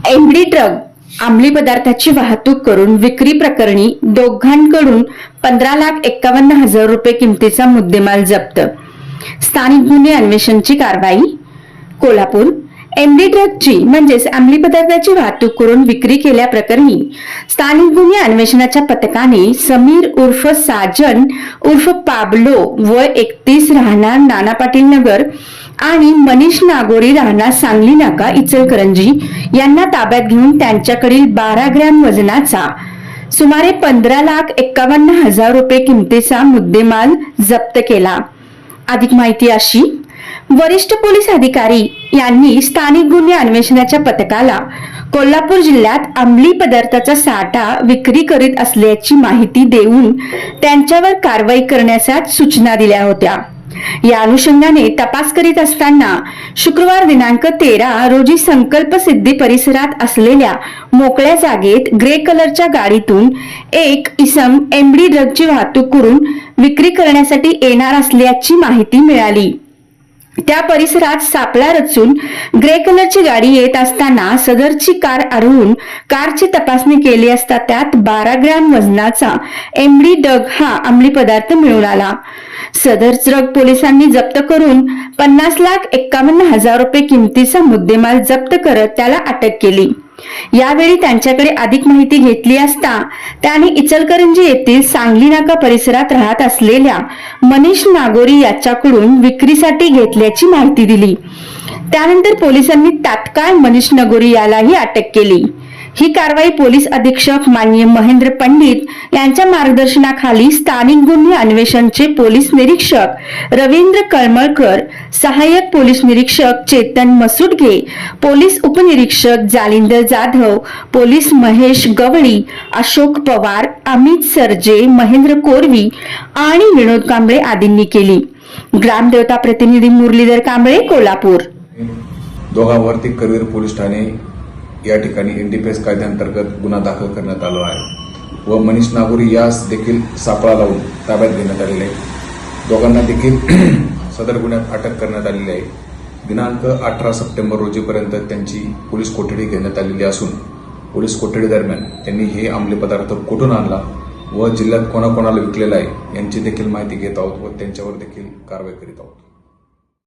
MD drug अंमली पदार्थाची वाहतूक करून विक्री प्रकरणी दोघांकडून 15,51,000 रुपये किमतीचा मुद्देमाल जप्त। स्थानिक गुन्हे अन्वेषणची कारवाई। कोल्हापूर एमडी ड्रगची म्हणजेच अंमली पदार्थाची वाहतूक करून विक्री केल्याप्रकरणी स्थानिक गुन्हे अन्वेषणाच्या पथकाने समीर उर्फ साजन उर्फ पाब्लो वय 31 राहणार नाना पाटील नगर आणि मनीष नागोरी राहणार सांगली नाका इचलकरंजी यांना ताब्यात घेऊन त्यांच्याकडील 12 ग्रॅम वजनाचा सुमारे 15,51,000 रुपये किमतीचा मुद्देमाल जप्त केला। अधिक माहिती अशी, वरिष्ठ पोलीस अधिकारी यांनी स्थानिक गुन्हे अन्वेषणाच्या पथकाला कोल्हापूर जिल्ह्यात अंमली पदार्थाचा साठा विक्री करीत असल्याची माहिती देऊन त्यांच्यावर कारवाई करण्याच्या सूचना दिल्या होत्या। या अनुषंगाने तपास करीत असताना शुक्रवार दिनांक 13 रोजी संकल्प सिद्धी परिसरात असलेल्या मोकळ्या जागेत ग्रे कलरच्या गाडीतून एक इसम एमडी ड्रगची वाहतूक करून विक्री करण्यासाठी येणार असल्याची माहिती मिळाली। त्या परिसरात सापळा रचून ग्रे कलरची गाडी येत असताना सदरची कार अडवून कारची तपासणी केली असता त्यात 12 ग्रॅम वजनाचा एमडी ड्रग हा अंमली पदार्थ मिळून आला। सदर ड्रग पोलिसांनी जप्त करून 50,51,000 रुपये किमतीचा मुद्देमाल जप्त करत त्याला अटक केली। यावेळी त्यांच्याकडे अधिक माहिती घेतली असता त्याने इचलकरंजी येथील सांगली नाका परिसरात राहत असलेल्या मनीष नागोरी याच्याकडून विक्रीसाठी घेतल्याची माहिती दिली। त्यानंतर पोलिसांनी तात्काळ मनीष नागोरी यालाही अटक केली। ही कारवाई पोलीस अधीक्षक माननीय महेंद्र पंडित यांच्या मार्गदर्शनाखाली स्थानिक गुन्हे अन्वेषणचे पोलीस निरीक्षक रवींद्र कळमळकर, सहाय्यक पोलीस निरीक्षक चेतन मसुडगे, पोलीस उपनिरीक्षक जालिंदर जाधव, पोलीस महेश गवळी, अशोक पवार, अमित सरजे, महेंद्र कोरवी आणि विनोद कांबळे आदींनी केली। ग्रामदेवता प्रतिनिधी मुरलीधर कांबळे, कोल्हापूर। दोघांवरती करवीर पोलीस ठाणे या ठिकाणी एनडीपीएस कायद्याअंतर्गत गुन्हा दाखल करण्यात आला आहे व मनीष नागोरी यास देखील सापळा लावून ताब्यात घेण्यात आलेले आहे। दोघांना देखील सदर गुन्ह्यात अटक करण्यात आलेली आहे। दिनांक 18 सप्टेंबर रोजीपर्यंत त्यांची पोलीस कोठडी घेण्यात आलेली असून पोलीस कोठडी दरम्यान त्यांनी हे अंमली पदार्थ कुठून आणला व जिल्ह्यात कोणाकोणाला विकलेला आहे यांची देखील माहिती घेत आहोत व त्यांच्यावर देखील कारवाई करीत आहोत।